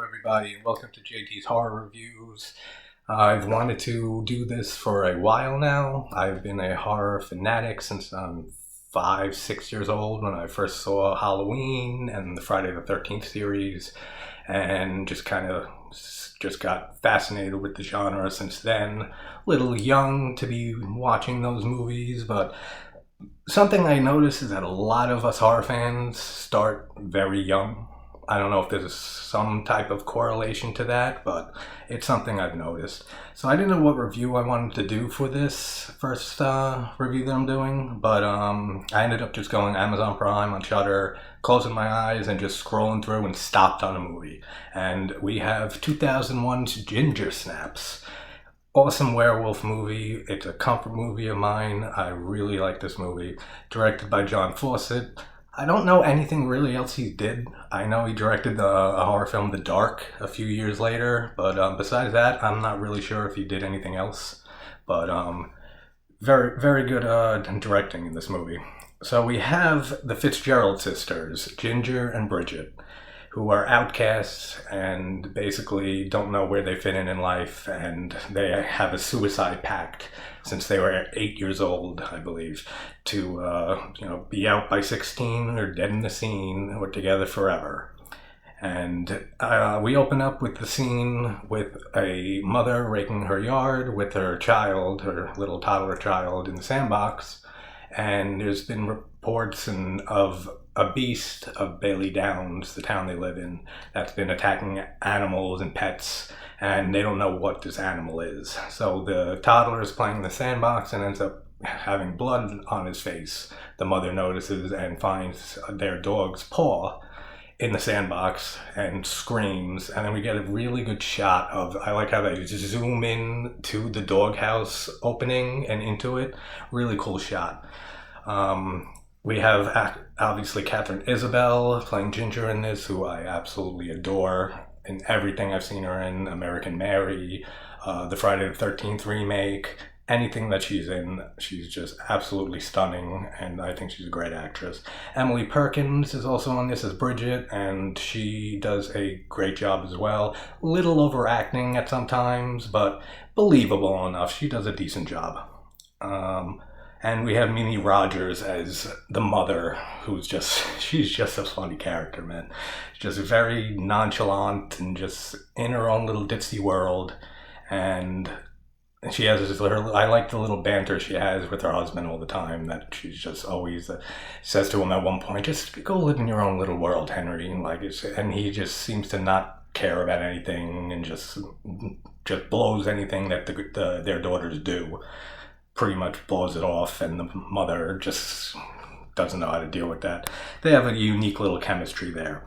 everybody, and welcome to JT's Horror Reviews. I've wanted to do this for a while now. I've been a horror fanatic since I'm 5, 6 years old when I first saw Halloween and the Friday the 13th series, and just got fascinated with the genre since then. A little young to be watching those movies, but something I notice is that a lot of us horror fans start very young. I don't know if there's some type of correlation to that, but it's something I've noticed. So I didn't know what review I wanted to do for this first review that I'm doing, but I ended up just going Amazon Prime on Shudder, closing my eyes and just scrolling through and stopped on a movie. And we have 2001's Ginger Snaps. Awesome werewolf movie. It's a comfort movie of mine. I really like this movie. Directed by John Fawcett. I don't know anything really else he did. I know he directed a horror film, The Dark, a few years later, but besides that, I'm not really sure if he did anything else. But very, very good directing in this movie. So we have the Fitzgerald sisters, Ginger and Bridget, who are outcasts and basically don't know where they fit in life, and they have a suicide pact since they were 8 years old, I believe, to be out by 16 or dead in the scene or together forever. And we open up with the scene with a mother raking her yard with her child, her little toddler child, in the sandbox. And there's been reports of a beast of Bailey Downs, the town they live in, that's been attacking animals and pets, and they don't know what this animal is. So the toddler is playing in the sandbox and ends up having blood on his face. The mother notices and finds their dog's paw in the sandbox and screams, and then we get a really good shot of, I like how they zoom in to the doghouse opening and into it. Really cool shot. We have obviously Katherine Isabelle playing Ginger in this, who I absolutely adore in everything I've seen her in. American Mary, the Friday the 13th remake, anything that she's in, she's just absolutely stunning, and I think she's a great actress. Emily Perkins is also on this as Bridget, and she does a great job as well. Little overacting at some times, but believable enough. She does a decent job. And we have Mimi Rogers as the mother, she's just a funny character, man. She's just very nonchalant and just in her own little ditzy world. And she has I like the little banter she has with her husband all the time, that she's just always says to him at one point, just go live in your own little world, Henry. And he just seems to not care about anything and just blows anything that their daughters do. Pretty much blows it off, and the mother just doesn't know how to deal with that. They have a unique little chemistry there.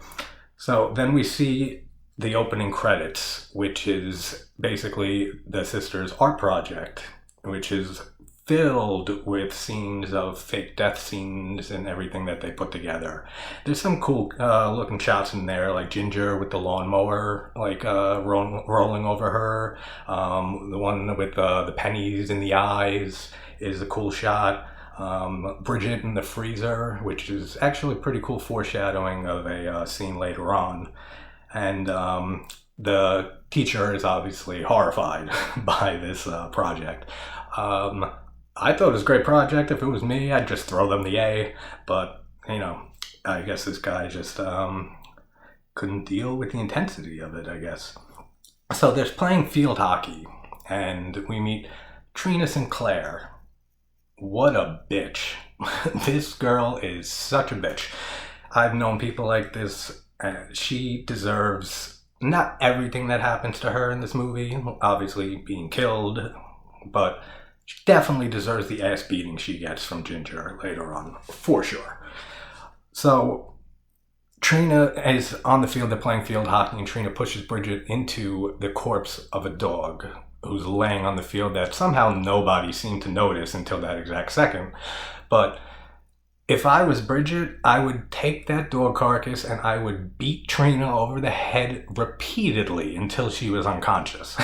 So then we see the opening credits, which is basically the sisters' art project, which is filled with scenes of fake death scenes and everything that they put together. There's some cool looking shots in there, like Ginger with the lawnmower, rolling over her. The one with the pennies in the eyes is a cool shot. Bridget in the freezer, which is actually pretty cool foreshadowing of a scene later on. And the teacher is obviously horrified by this project. I thought it was a great project. If it was me, I'd just throw them the A. But, I guess this guy just couldn't deal with the intensity of it, I guess. So there's playing field hockey, and we meet Trina Sinclair. What a bitch. This girl is such a bitch. I've known people like this, and she deserves not everything that happens to her in this movie, obviously being killed, but she definitely deserves the ass beating she gets from Ginger later on, for sure. So Trina is on the field, they're playing field hockey, and Trina pushes Bridget into the corpse of a dog who's laying on the field that somehow nobody seemed to notice until that exact second. But if I was Bridget, I would take that dog carcass and I would beat Trina over the head repeatedly until she was unconscious.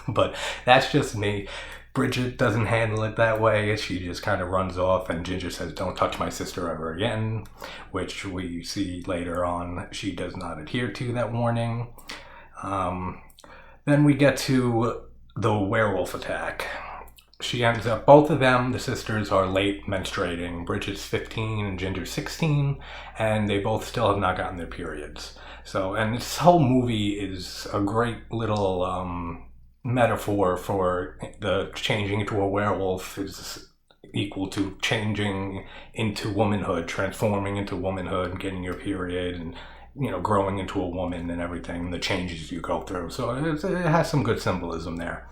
But that's just me. Bridget doesn't handle it that way. She just kind of runs off, and Ginger says, "Don't touch my sister ever again," which we see later on she does not adhere to that warning. Um, then we get to the werewolf attack. She ends up, both of them, the sisters, are late menstruating. Bridget's 15 and Ginger's 16, and they both still have not gotten their periods. So, and this whole movie is a great little metaphor for the changing into a werewolf is equal to changing into womanhood, transforming into womanhood, getting your period, and growing into a woman and everything, the changes you go through. So it has some good symbolism there.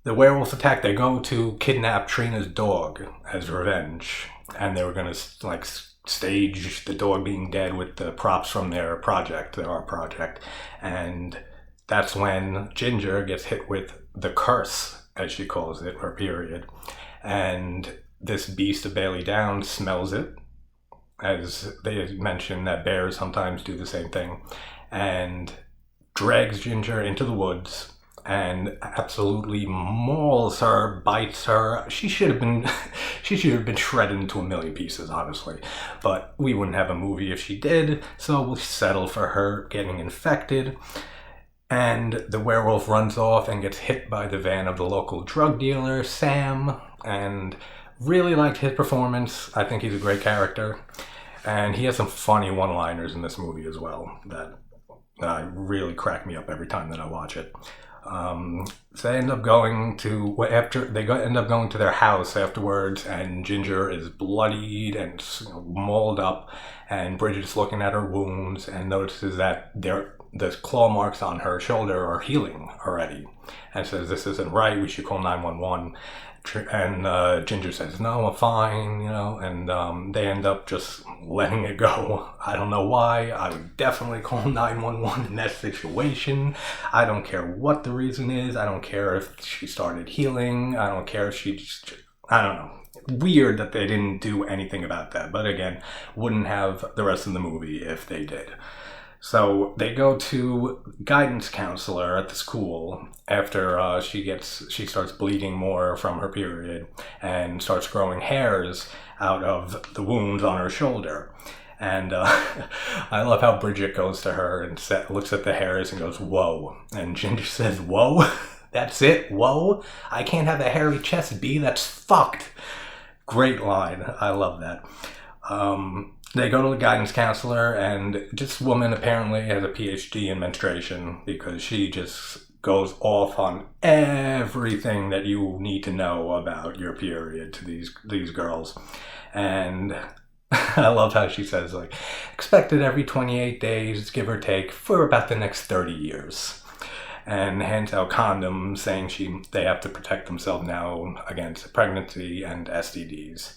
The werewolf attack, they go to kidnap Trina's dog as revenge, and they were going to stage the dog being dead with the props from their art project, and that's when Ginger gets hit with the curse, as she calls it, her period, and this beast of Bailey Downs smells it, as they mentioned that bears sometimes do the same thing, and drags Ginger into the woods and absolutely mauls her, bites her. She should have been shredded into a million pieces, honestly. But we wouldn't have a movie if she did, so we'll settle for her getting infected. And the werewolf runs off and gets hit by the van of the local drug dealer, Sam, and really liked his performance. I think he's a great character. And he has some funny one-liners in this movie as well that really crack me up every time that I watch it. So they end up going to their house afterwards, and Ginger is bloodied and mauled up, and Bridget's looking at her wounds and notices that the claw marks on her shoulder are healing already, and says this isn't right, we should call 911. And Ginger says, no, I'm fine, and they end up just letting it go. I don't know why. I would definitely call 911 in that situation. I don't care what the reason is. I don't care if she started healing. I don't care if she just, I don't know. Weird that they didn't do anything about that. But again, wouldn't have the rest of the movie if they did. So they go to guidance counselor at the school after she starts bleeding more from her period and starts growing hairs out of the wounds on her shoulder. And I love how Bridget goes to her and looks at the hairs and goes, whoa. And Ginger says, whoa? That's it? Whoa? I can't have a hairy chest, B? That's fucked. Great line. I love that. They go to the guidance counselor, and this woman apparently has a PhD in menstruation because she just goes off on everything that you need to know about your period to these girls. And I love how she says, expected every 28 days, give or take, for about the next 30 years. And hands out condoms, saying they have to protect themselves now against pregnancy and STDs.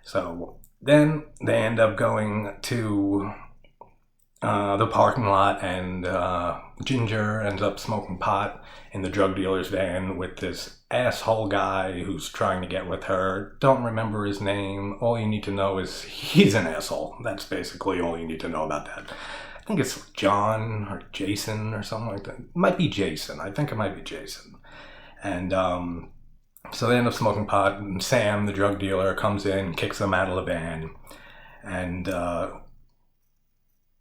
So then they end up going to the parking lot, and Ginger ends up smoking pot in the drug dealer's van with this asshole guy who's trying to get with her. Don't remember his name. All you need to know is he's an asshole. That's basically all you need to know about that. I think it's John or Jason or something like that. It might be Jason. I think it might be Jason. And so they end up smoking pot, and Sam, the drug dealer, comes in, kicks them out of the van, and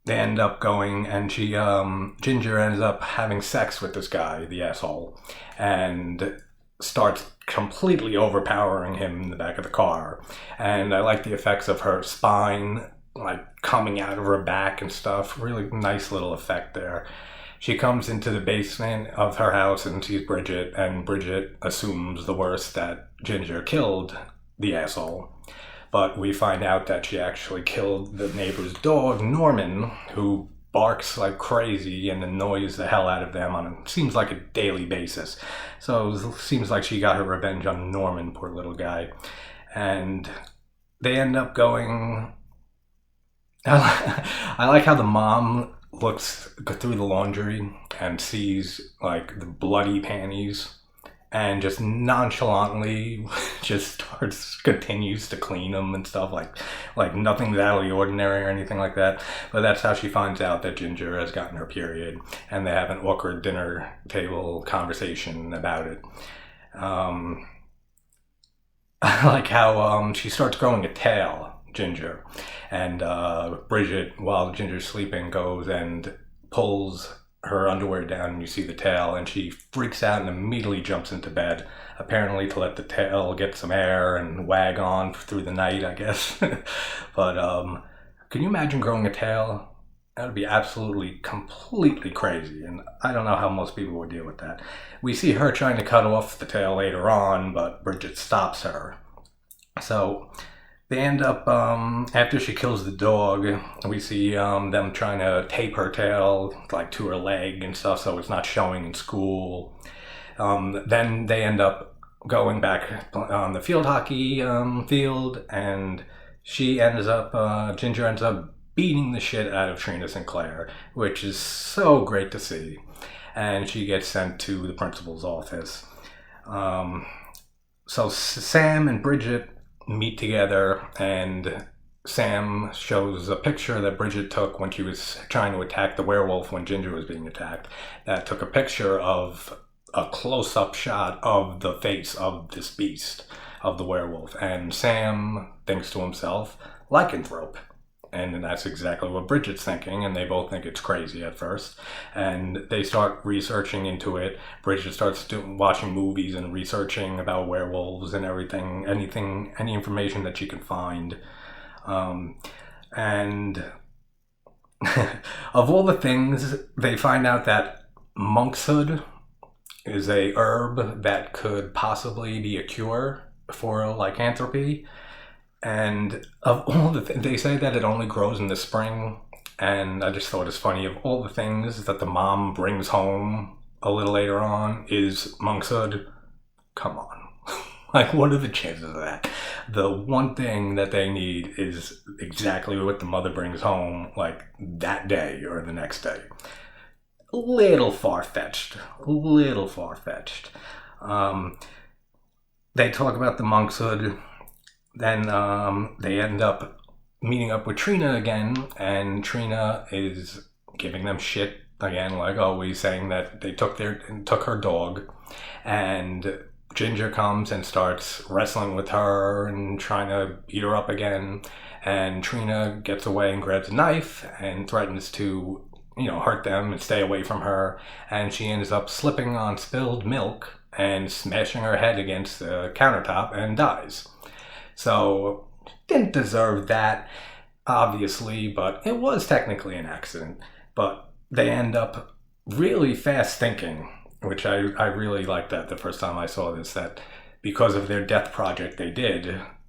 they end up going, and Ginger ends up having sex with this guy, the asshole, and starts completely overpowering him in the back of the car. And I like the effects of her spine, coming out of her back and stuff. Really nice little effect there. She comes into the basement of her house and sees Bridget, and Bridget assumes the worst, that Ginger killed the asshole. But we find out that she actually killed the neighbor's dog, Norman, who barks like crazy and annoys the hell out of them seems like a daily basis. So it seems like she got her revenge on Norman, poor little guy. And they end up going... I like how the mom looks through the laundry and sees the bloody panties and just nonchalantly just continues to clean them and stuff, like nothing's out of the ordinary or anything like that. But that's how she finds out that Ginger has gotten her period, and they have an awkward dinner table conversation about it. I like how she starts growing a tail, Ginger, and Bridget, while Ginger's sleeping, goes and pulls her underwear down and you see the tail, and she freaks out and immediately jumps into bed, apparently to let the tail get some air and wag on through the night, I guess. But can you imagine growing a tail? That would be absolutely, completely crazy, and I don't know how most people would deal with that. We see her trying to cut off the tail later on, but Bridget stops her. So they end up, after she kills the dog, we see them trying to tape her tail like to her leg and stuff so it's not showing in school. Then they end up going back on the field hockey field, and Ginger ends up beating the shit out of Trina Sinclair, which is so great to see. And she gets sent to the principal's office. So Sam and Bridget meet together, and Sam shows a picture that Bridget took when she was trying to attack the werewolf when Ginger was being attacked. That took a picture of a close-up shot of the face of this beast, of the werewolf. And Sam thinks to himself, lycanthrope. And that's exactly what Bridget's thinking, and they both think it's crazy at first. And they start researching into it. Bridget starts watching movies and researching about werewolves and everything, any information that she can find. And of all the things, they find out that monkshood is a herb that could possibly be a cure for lycanthropy. And of all they say that it only grows in the spring, and I just thought it's funny, of all the things that the mom brings home a little later on is monkshood. Come on. Like, what are the chances of that? The one thing that they need is exactly what the mother brings home, like, that day or the next day. Little far-fetched. They talk about the monkshood. Then they end up meeting up with Trina again, and Trina is giving them shit again, like always, saying that they took her dog. And Ginger comes and starts wrestling with her and trying to beat her up again. And Trina gets away and grabs a knife and threatens to, hurt them and stay away from her. And she ends up slipping on spilled milk and smashing her head against the countertop and dies. So, didn't deserve that, obviously, but it was technically an accident. But they end up really fast thinking, which I really liked that the first time I saw this, that because of their death project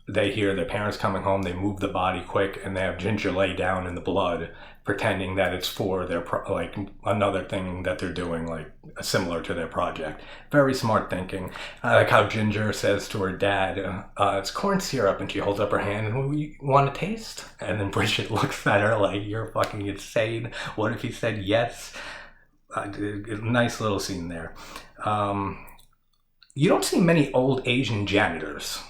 they hear their parents coming home, they move the body quick, and they have Ginger lay down in the blood, pretending that it's for their, another thing that they're doing, similar to their project. Very smart thinking. I like how Ginger says to her dad, it's corn syrup, and she holds up her hand, and you want to taste? And then Bridget looks at her like, you're fucking insane. What if he said yes? Nice little scene there. You don't see many old Asian janitors.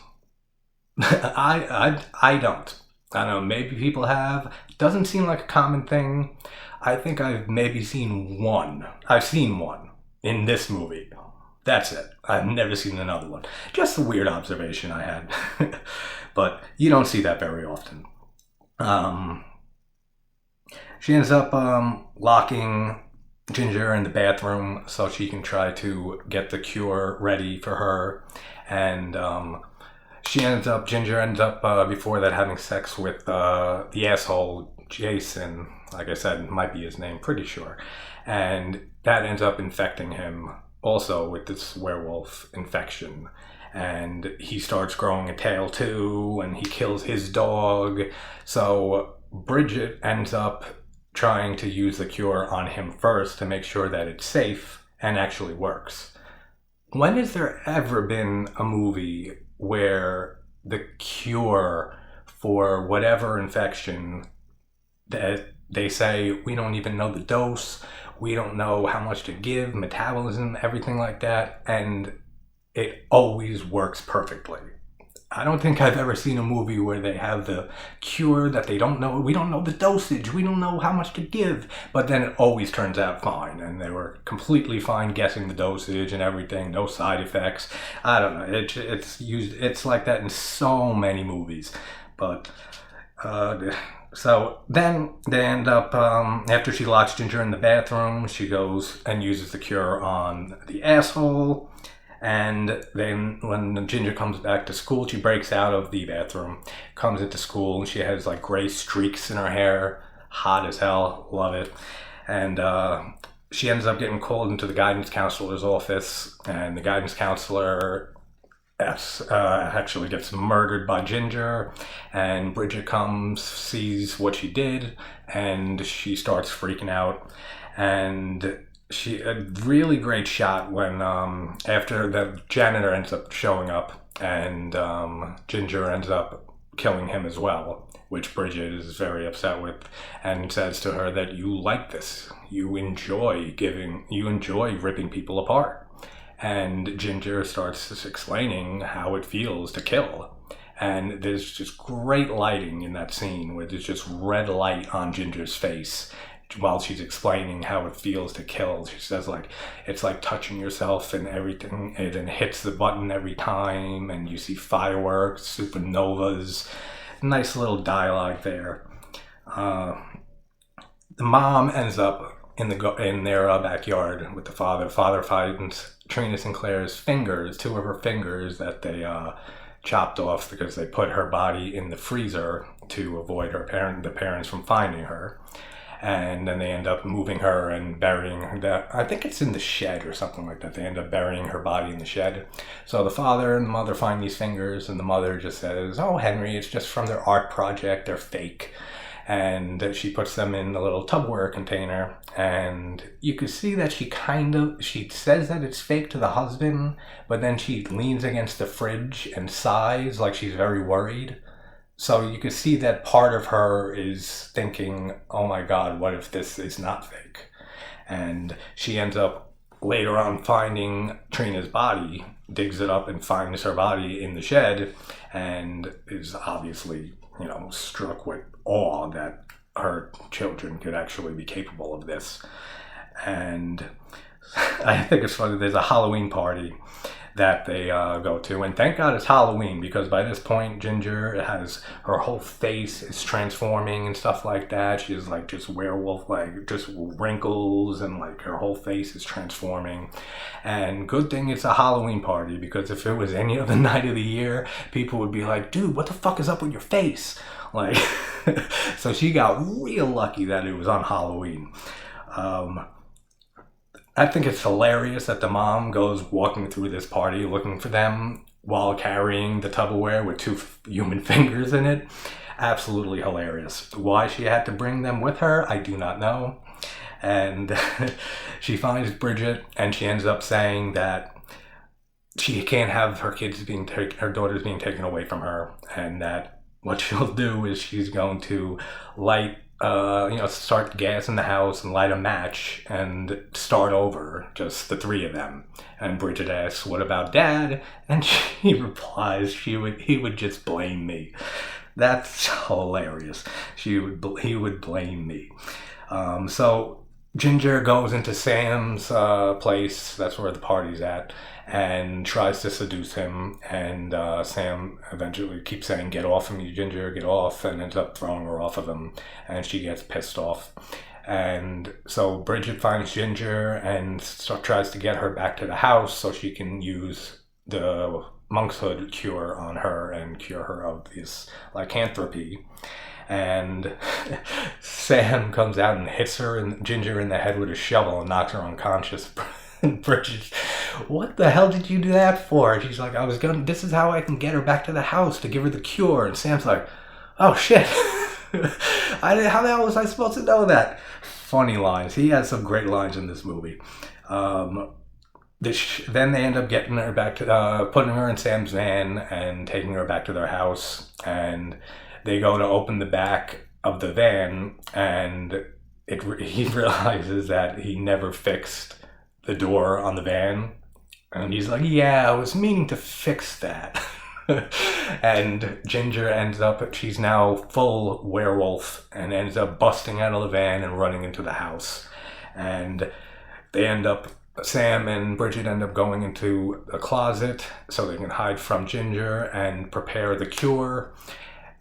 I don't. I don't know, maybe people have. Doesn't seem like a common thing. I think I've maybe seen one. I've seen one in this movie. That's it. I've never seen another one. Just a weird observation I had. But you don't see that very often. She ends up locking Ginger in the bathroom so she can try to get the cure ready for her. And Ginger ends up, before that, having sex with the asshole, Jason. Like I said, might be his name, pretty sure. And that ends up infecting him also with this werewolf infection. And he starts growing a tail too, and he kills his dog. So Bridget ends up trying to use the cure on him first to make sure that it's safe and actually works. When has there ever been a movie where the cure for whatever infection that they say, we don't even know the dose, we don't know how much to give, metabolism, everything like that, and it always works perfectly? I don't think I've ever seen a movie where they have the cure that they don't know, we don't know the dosage, we don't know how much to give, but then it always turns out fine, and they were completely fine guessing the dosage and everything, no side effects. I don't know, it's like that in so many movies, but So then they end up, after she locks Ginger in the bathroom, she goes and uses the cure on the asshole. And then when Ginger comes back to school, she breaks out of the bathroom, comes into school, and she has like gray streaks in her hair. Hot as hell. Love it. And she ends up getting called into the guidance counselor's office, and the guidance counselor actually gets murdered by Ginger, and Bridget comes, sees what she did, and she starts freaking out. And she a really great shot when after the janitor ends up showing up, and Ginger ends up killing him as well, which Bridget is very upset with, and says to her that you like this, you enjoy ripping people apart. And Ginger starts explaining how it feels to kill. And there's just great lighting in that scene where there's just red light on Ginger's face while she's explaining how it feels to kill. She says, like, it's like touching yourself and everything. It then hits the button every time, and you see fireworks, supernovas. Nice little dialogue there. The mom ends up in their backyard with the father. Father finds Trina Sinclair's fingers, two of her fingers that they chopped off because they put her body in the freezer to avoid the parents from finding her. And then they end up moving her and burying her. I think it's in the shed or something like that. They end up burying her body in the shed. So the father and the mother find these fingers, and the mother just says, "Oh, Henry, it's just from their art project. They're fake." And she puts them in a little Tupperware container, and you can see that she says that it's fake to the husband, but then she leans against the fridge and sighs like she's very worried. So you can see that part of her is thinking, oh my God, what if this is not fake? And she ends up later on finding Trina's body, digs it up and finds her body in the shed, and is obviously, struck with awe that her children could actually be capable of this. And I think it's funny, there's a Halloween party that they go to, and thank God it's Halloween, because by this point Ginger has her whole face is transforming and stuff like that. She's like just werewolf, like just wrinkles, and like her whole face is transforming. And good thing it's a Halloween party, because if it was any other night of the year, people would be like, dude, what the fuck is up with your face? Like, so she got real lucky that it was on Halloween. I think it's hilarious that the mom goes walking through this party looking for them while carrying the Tupperware with two human fingers in it. Absolutely hilarious. Why she had to bring them with her, I do not know. And she finds Bridget, and she ends up saying that she can't have her daughters being taken away from her, and that what she'll do is she's going to start gas in the house and light a match and start over, just the three of them. And Bridget asks, "What about Dad?" And she replies, he would just blame me. That's hilarious. He would blame me. So Ginger goes into Sam's place, that's where the party's at, and tries to seduce him, and Sam eventually keeps saying, "Get off of me, Ginger, get off," and ends up throwing her off of him, and she gets pissed off. And so Bridget finds Ginger and tries to get her back to the house so she can use the monk's hood cure on her and cure her of this lycanthropy. And Sam comes out and hits Ginger in the head with a shovel and knocks her unconscious. And Bridget, "What the hell did you do that for?" She's like, this is how I can get her back to the house to give her the cure. And Sam's like, "Oh shit." How the hell was I supposed to know that? Funny lines. He has some great lines in this movie. Then they end up getting her back to, putting her in Sam's van and taking her back to their house. And they go to open the back of the van, and he realizes that he never fixed the door on the van. And he's like, "Yeah, I was meaning to fix that." And Ginger she's now full werewolf, and ends up busting out of the van and running into the house. And Sam and Bridget end up going into a closet so they can hide from Ginger and prepare the cure.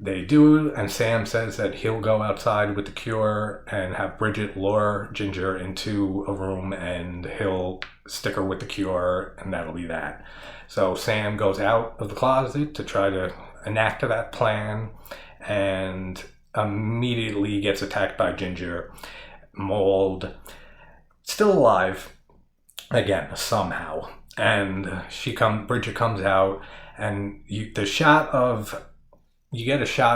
They do, and Sam says that he'll go outside with the cure and have Bridget lure Ginger into a room, and he'll stick her with the cure, and that'll be that. So Sam goes out of the closet to try to enact that plan, and immediately gets attacked by Ginger, mauled, still alive, again, somehow. And Bridget comes out, and you get a shot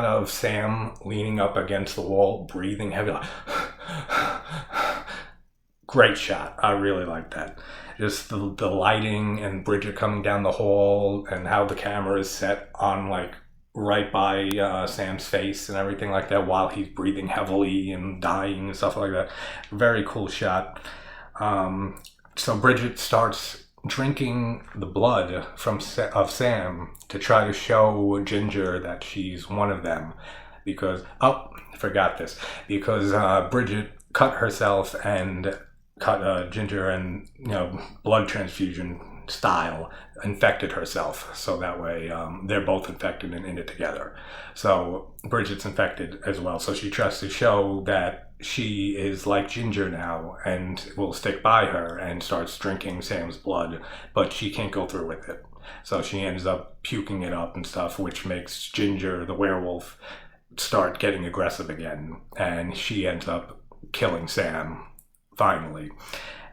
of Sam leaning up against the wall, breathing heavy. Great shot. I really like that. Just the lighting and Bridget coming down the hall, and how the camera is set on like right by Sam's face and everything like that while he's breathing heavily and dying and stuff like that. Very cool shot. So Bridget starts drinking the blood of Sam to try to show Ginger that she's one of them, because Bridget cut herself and cut Ginger, and blood transfusion style infected herself, so that way they're both infected and in it together. So Bridget's infected as well, so she tries to show that she is like Ginger now and will stick by her, and starts drinking Sam's blood, but she can't go through with it, so she ends up puking it up and stuff, which makes Ginger the werewolf start getting aggressive again, and she ends up killing Sam finally.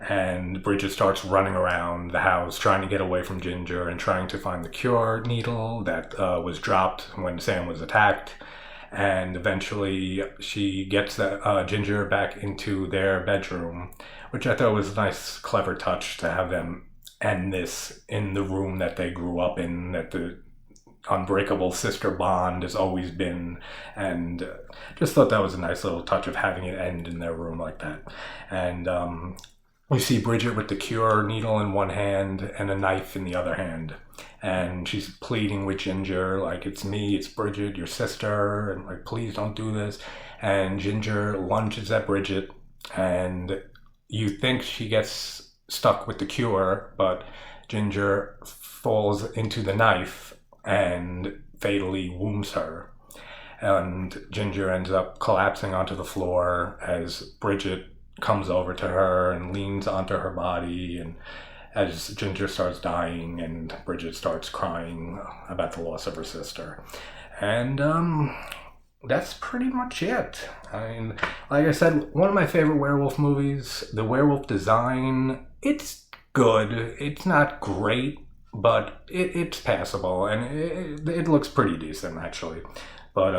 And Bridget starts running around the house trying to get away from Ginger and trying to find the cure needle that was dropped when Sam was attacked. And eventually she gets Ginger back into their bedroom, which I thought was a nice, clever touch to have them end this in the room that they grew up in, that the unbreakable sister bond has always been, and just thought that was a nice little touch of having it end in their room like that. And we see Bridget with the cure needle in one hand and a knife in the other hand, and she's pleading with Ginger, like, it's me, it's Bridget, your sister, and like, please don't do this. And Ginger lunges at Bridget, and you think she gets stuck with the cure, but Ginger falls into the knife and fatally wounds her, and Ginger ends up collapsing onto the floor as Bridget comes over to her and leans onto her body, and as Ginger starts dying and Bridget starts crying about the loss of her sister. And that's pretty much it. I mean, like I said, one of my favorite werewolf movies. The werewolf design, it's good. It's not great, but it's passable, and it looks pretty decent, actually. But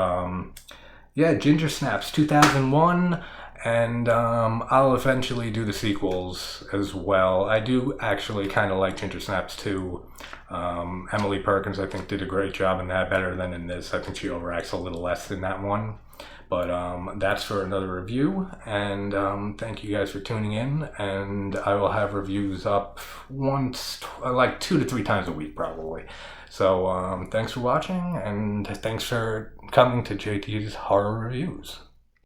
yeah, Ginger Snaps 2001, and I'll eventually do the sequels as well. I do actually kind of like Ginger Snaps 2. Emily Perkins, I think, did a great job in that, better than in this. I think she overacts a little less in that one. But that's for another review, and thank you guys for tuning in, and I will have reviews up like 2 to 3 times a week probably. So thanks for watching, and thanks for coming to JT's Horror Reviews.